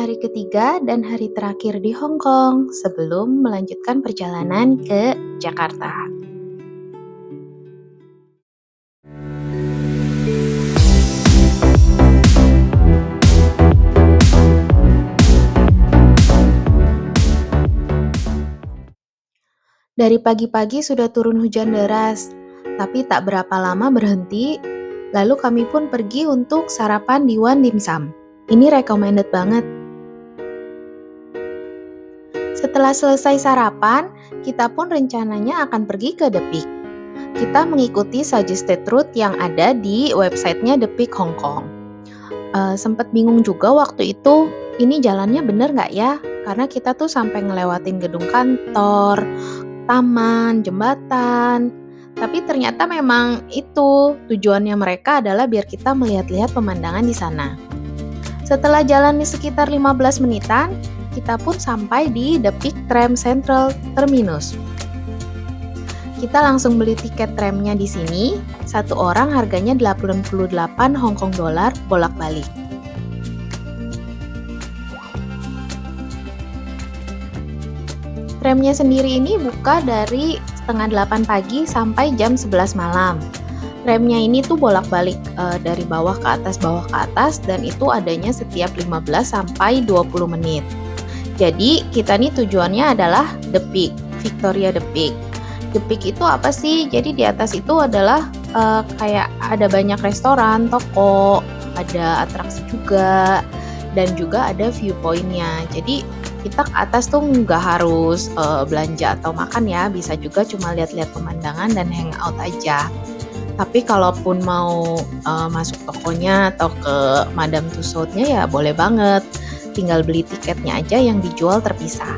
hari ketiga dan hari terakhir di Hong Kong sebelum melanjutkan perjalanan ke Jakarta. Dari pagi-pagi sudah turun hujan deras, tapi tak berapa lama berhenti, lalu kami pun pergi untuk sarapan di Wan Dim Sum. Ini recommended banget. Setelah selesai sarapan, kita pun rencananya akan pergi ke The Peak. Kita mengikuti suggested route yang ada di websitenya The Peak Hong Kong. Sempet bingung juga waktu itu, ini jalannya bener nggak ya? Karena kita tuh sampai ngelewatin gedung kantor, taman, jembatan. Tapi ternyata memang itu tujuannya mereka adalah biar kita melihat-lihat pemandangan di sana. Setelah jalan di sekitar 15 menitan, kita pun sampai di The Peak Tram Central Terminus. Kita langsung beli tiket tramnya di sini, satu orang harganya 88 Hong Kong dollar bolak-balik. Tramnya sendiri ini buka dari setengah 8 pagi sampai jam 11 malam. Tramnya ini tuh bolak-balik dari bawah ke atas, dan itu adanya setiap 15 sampai 20 menit. Jadi kita nih tujuannya adalah The Peak, Victoria The Peak. The Peak itu apa sih? Jadi di atas itu adalah kayak ada banyak restoran, toko, ada atraksi juga, dan juga ada viewpointnya. Jadi kita ke atas tuh nggak harus belanja atau makan ya, bisa juga cuma lihat-lihat pemandangan dan hangout aja. Tapi kalaupun mau masuk tokonya atau ke Madame Tussauds-nya ya boleh banget, tinggal beli tiketnya aja yang dijual terpisah.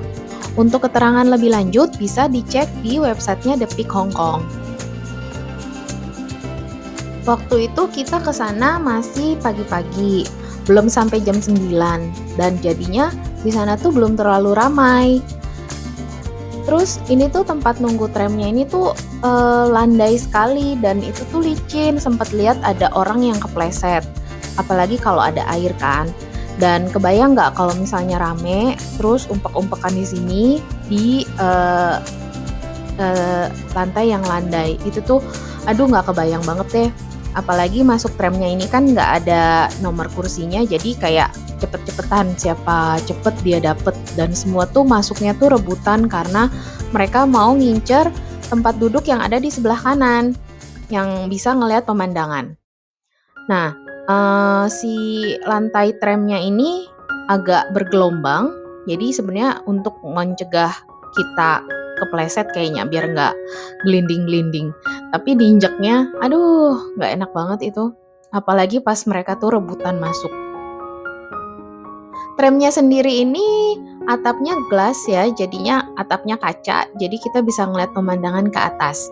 Untuk keterangan lebih lanjut bisa dicek di websitenya The Peak Hong Kong. Waktu itu kita ke sana masih pagi-pagi, belum sampai jam 9, dan jadinya di sana tuh belum terlalu ramai. Terus ini tuh tempat nunggu tramnya ini tuh landai sekali dan itu tuh licin, sempat lihat ada orang yang kepleset. Apalagi kalau ada air kan. Dan kebayang nggak kalau misalnya rame, terus umpek-umpekan di sini di lantai yang landai. Itu tuh, aduh nggak kebayang banget deh. Apalagi masuk tramnya ini kan nggak ada nomor kursinya, jadi kayak cepet-cepetan, siapa cepet dia dapet. Dan semua tuh masuknya tuh rebutan karena mereka mau ngincer tempat duduk yang ada di sebelah kanan, yang bisa ngelihat pemandangan. Nah, si lantai tramnya ini agak bergelombang, jadi sebenarnya untuk mencegah kita kepleset kayaknya biar nggak gelinding-gelinding. Tapi diinjaknya, aduh nggak enak banget itu. Apalagi pas mereka tuh rebutan masuk. Tramnya sendiri ini atapnya glass ya, jadinya atapnya kaca, jadi kita bisa ngeliat pemandangan ke atas.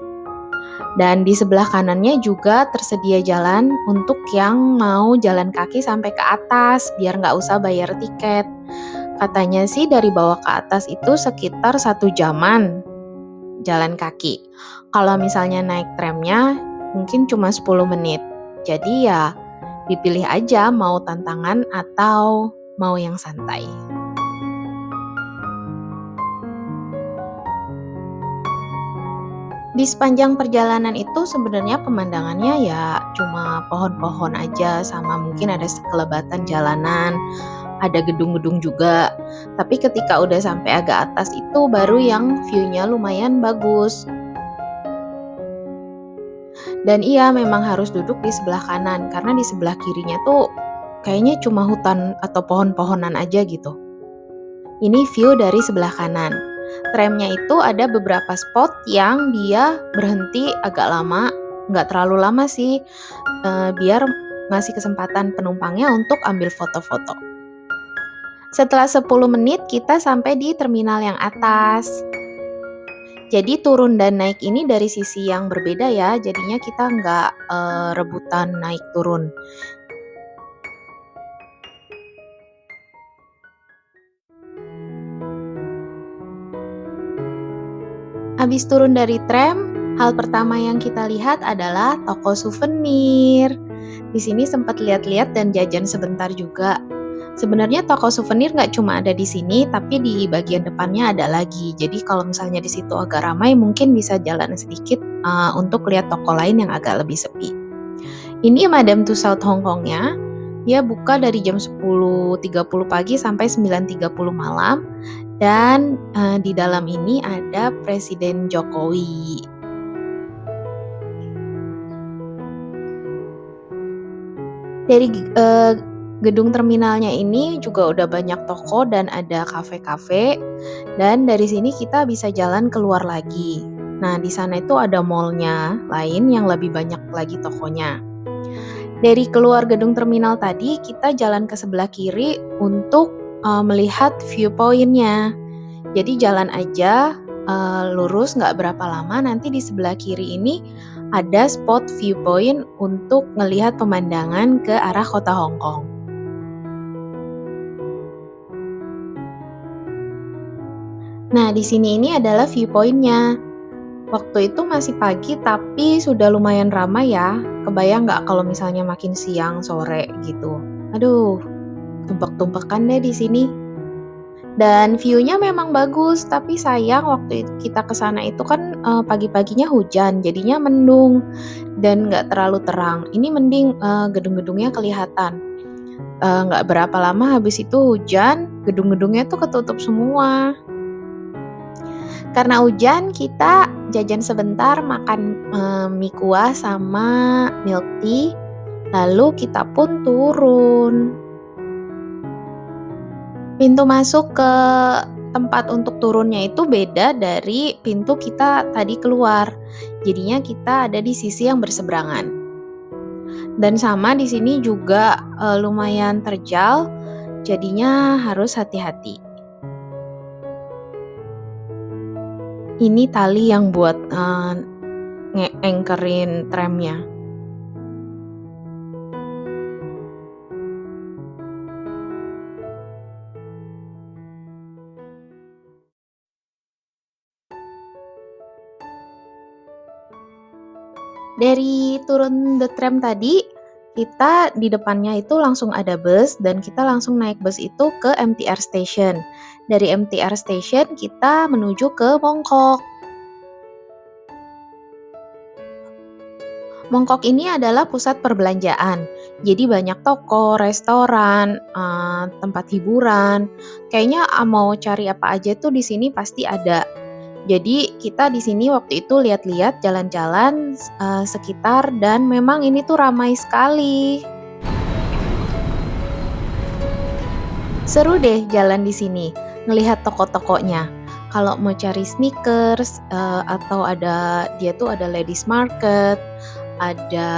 Dan di sebelah kanannya juga tersedia jalan untuk yang mau jalan kaki sampai ke atas, biar nggak usah bayar tiket. Katanya sih dari bawah ke atas itu sekitar 1 jaman jalan kaki. Kalau misalnya naik tramnya mungkin cuma 10 menit. Jadi ya dipilih aja mau tantangan atau mau yang santai. Di sepanjang perjalanan itu sebenarnya pemandangannya ya cuma pohon-pohon aja sama mungkin ada sekelebatan jalanan, ada gedung-gedung juga. Tapi ketika udah sampai agak atas itu baru yang view-nya lumayan bagus. Dan iya memang harus duduk di sebelah kanan karena di sebelah kirinya tuh kayaknya cuma hutan atau pohon-pohonan aja gitu. Ini view dari sebelah kanan. Tramnya itu ada beberapa spot yang dia berhenti agak lama, nggak terlalu lama sih, biar ngasih kesempatan penumpangnya untuk ambil foto-foto. Setelah 10 menit kita sampai di terminal yang atas. Jadi turun dan naik ini dari sisi yang berbeda ya, jadinya kita nggak rebutan naik turun. Habis turun dari tram, hal pertama yang kita lihat adalah toko souvenir. Di sini sempat lihat-lihat dan jajan sebentar juga. Sebenarnya toko souvenir nggak cuma ada di sini, tapi di bagian depannya ada lagi. Jadi kalau misalnya di situ agak ramai, mungkin bisa jalan sedikit untuk lihat toko lain yang agak lebih sepi. Ini Madame Tussauds Hong Kongnya, dia buka dari jam 10.30 pagi sampai 9.30 malam, dan di dalam ini ada Presiden Jokowi. Dari gedung terminalnya ini juga udah banyak toko dan ada kafe-kafe, dan dari sini kita bisa jalan keluar lagi. Nah, di sana itu ada mall-nya lain yang lebih banyak lagi tokonya. Dari keluar gedung terminal tadi, kita jalan ke sebelah kiri untuk melihat viewpoint-nya. Jadi jalan aja lurus, nggak berapa lama, nanti di sebelah kiri ini ada spot viewpoint untuk ngelihat pemandangan ke arah kota Hong Kong. Nah, di sini ini adalah viewpoint-nya. Waktu itu masih pagi tapi sudah lumayan ramai ya. Kebayang nggak kalau misalnya makin siang, sore gitu. Aduh, tumpek-tumpekan deh di sini. Dan view-nya memang bagus, tapi sayang waktu kita ke sana itu kan pagi-paginya hujan, jadinya mendung dan nggak terlalu terang. Ini mending gedung-gedungnya kelihatan. Nggak berapa lama habis itu hujan, gedung-gedungnya tuh ketutup semua. Karena hujan, kita jajan sebentar, makan mie kuah sama milk tea, lalu kita pun turun. Pintu masuk ke tempat untuk turunnya itu beda dari pintu kita tadi keluar. Jadinya kita ada di sisi yang berseberangan. Dan sama di sini juga lumayan terjal, jadinya harus hati-hati. Ini tali yang buat nge-anchorin tramnya. Dari turun the tram tadi, kita di depannya itu langsung ada bus dan kita langsung naik bus itu ke MTR Station. Dari MTR Station kita menuju ke Mongkok. Mongkok ini adalah pusat perbelanjaan. Jadi banyak toko, restoran, tempat hiburan. Kayaknya mau cari apa aja tuh di sini pasti ada. Jadi kita di sini waktu itu lihat-lihat jalan-jalan sekitar dan memang ini tuh ramai sekali. Seru deh jalan di sini, ngelihat toko-tokonya. Kalau mau cari sneakers atau dia tuh ada ladies market, ada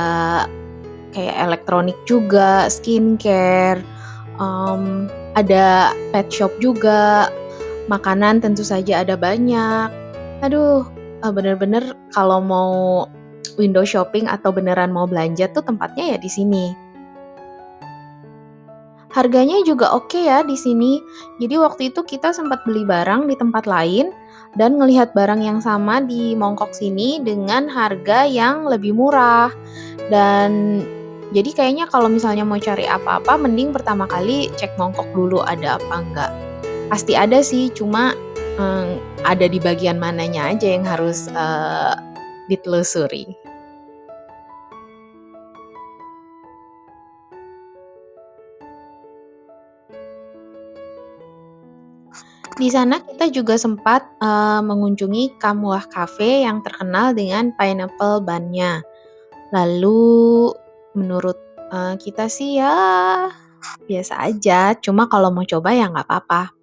kayak elektronik juga, skincare, ada pet shop juga. Makanan tentu saja ada banyak. Aduh, bener-bener kalau mau window shopping atau beneran mau belanja tuh tempatnya ya di sini. Harganya juga oke ya di sini. Jadi waktu itu kita sempat beli barang di tempat lain dan ngelihat barang yang sama di Mongkok sini dengan harga yang lebih murah. Dan jadi kayaknya kalau misalnya mau cari apa-apa mending pertama kali cek Mongkok dulu ada apa enggak. Pasti ada sih, cuma ada di bagian mananya aja yang harus ditelusuri. Di sana kita juga sempat mengunjungi Kamwah Cafe yang terkenal dengan pineapple bun-nya. Lalu menurut kita sih ya biasa aja, cuma kalau mau coba ya nggak apa-apa.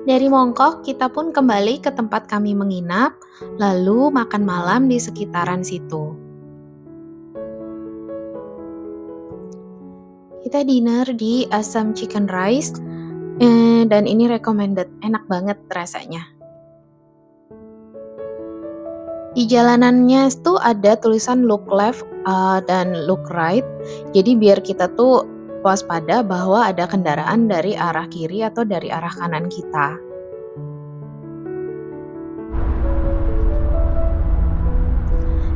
Dari Mongkok, kita pun kembali ke tempat kami menginap, lalu makan malam di sekitaran situ. Kita dinner di Assam Chicken Rice, dan ini recommended, enak banget rasanya. Di jalanannya tuh ada tulisan look left dan look right, jadi biar kita tuh waspada bahwa ada kendaraan dari arah kiri atau dari arah kanan kita.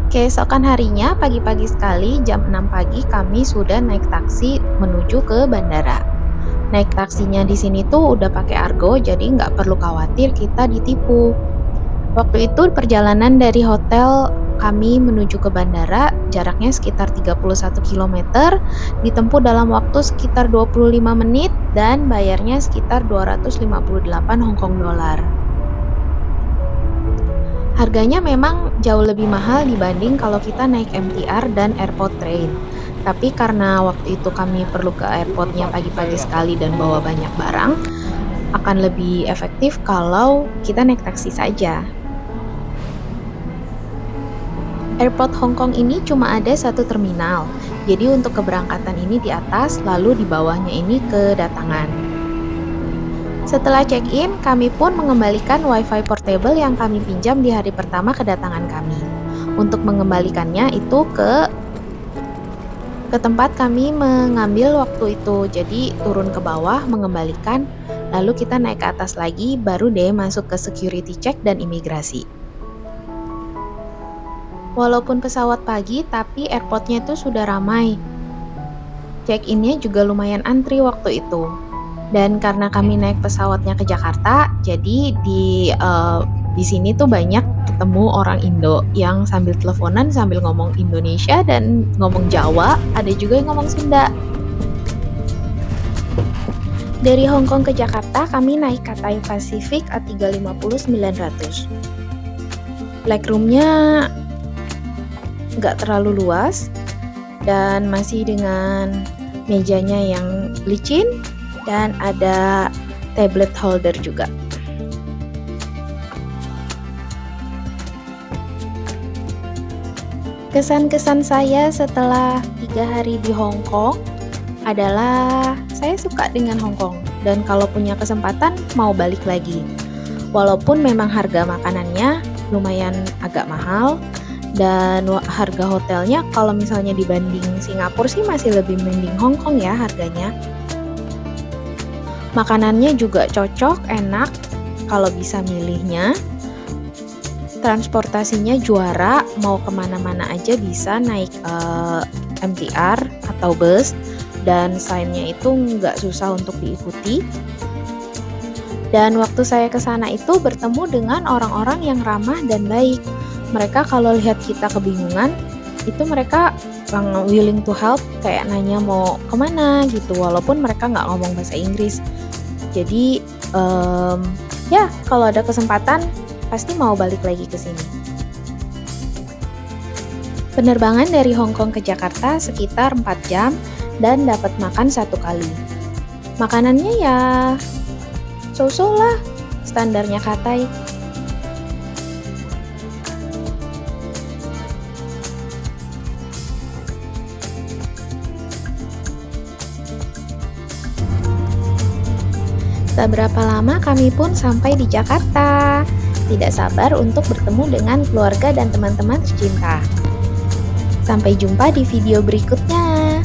Keesokan harinya, pagi-pagi sekali, jam 6 pagi kami sudah naik taksi menuju ke bandara. Naik taksinya di sini tuh udah pakai Argo, jadi nggak perlu khawatir kita ditipu. Waktu itu perjalanan dari hotel kami menuju ke bandara jaraknya sekitar 31 kilometer, ditempuh dalam waktu sekitar 25 menit dan bayarnya sekitar 258 Hong Kong dollar. Harganya memang jauh lebih mahal dibanding kalau kita naik MTR dan airport train. Tapi karena waktu itu kami perlu ke airportnya pagi-pagi sekali dan bawa banyak barang, akan lebih efektif kalau kita naik taksi saja. Airport Hong Kong ini cuma ada satu terminal, jadi untuk keberangkatan ini di atas, lalu di bawahnya ini kedatangan. Setelah check-in, kami pun mengembalikan WiFi portable yang kami pinjam di hari pertama kedatangan kami. Untuk mengembalikannya itu ke tempat kami mengambil waktu itu, jadi turun ke bawah mengembalikan, lalu kita naik ke atas lagi, baru deh masuk ke security check dan imigrasi. Walaupun pesawat pagi, tapi airportnya itu sudah ramai. Check-innya juga lumayan antri waktu itu. Dan karena kami naik pesawatnya ke Jakarta, jadi di sini tuh banyak ketemu orang Indo yang sambil teleponan sambil ngomong Indonesia dan ngomong Jawa, ada juga yang ngomong Sunda. Dari Hong Kong ke Jakarta, kami naik Cathay Pacific A350-900. Legroomnya nggak terlalu luas dan masih dengan mejanya yang licin dan ada tablet holder juga. Kesan-kesan saya setelah 3 hari di Hong Kong adalah saya suka dengan Hong Kong dan kalau punya kesempatan mau balik lagi. Walaupun memang harga makanannya lumayan agak mahal, dan harga hotelnya kalau misalnya dibanding Singapura sih masih lebih mending Hong Kong ya harganya. Makanannya juga cocok, enak kalau bisa milihnya. Transportasinya juara, mau kemana-mana aja bisa naik MTR atau bus, dan sign-nya itu nggak susah untuk diikuti. Dan waktu saya ke sana itu bertemu dengan orang-orang yang ramah dan baik. Mereka kalau lihat kita kebingungan, itu mereka willing to help, kayak nanya mau kemana gitu, walaupun mereka nggak ngomong bahasa Inggris. Jadi ya kalau ada kesempatan pasti mau balik lagi ke sini. Penerbangan dari Hong Kong ke Jakarta sekitar 4 jam dan dapat makan 1 kali. Makanannya ya so-so lah, standarnya Cathay. Tak berapa lama kami pun sampai di Jakarta. Tidak sabar untuk bertemu dengan keluarga dan teman-teman tercinta. Sampai jumpa di video berikutnya.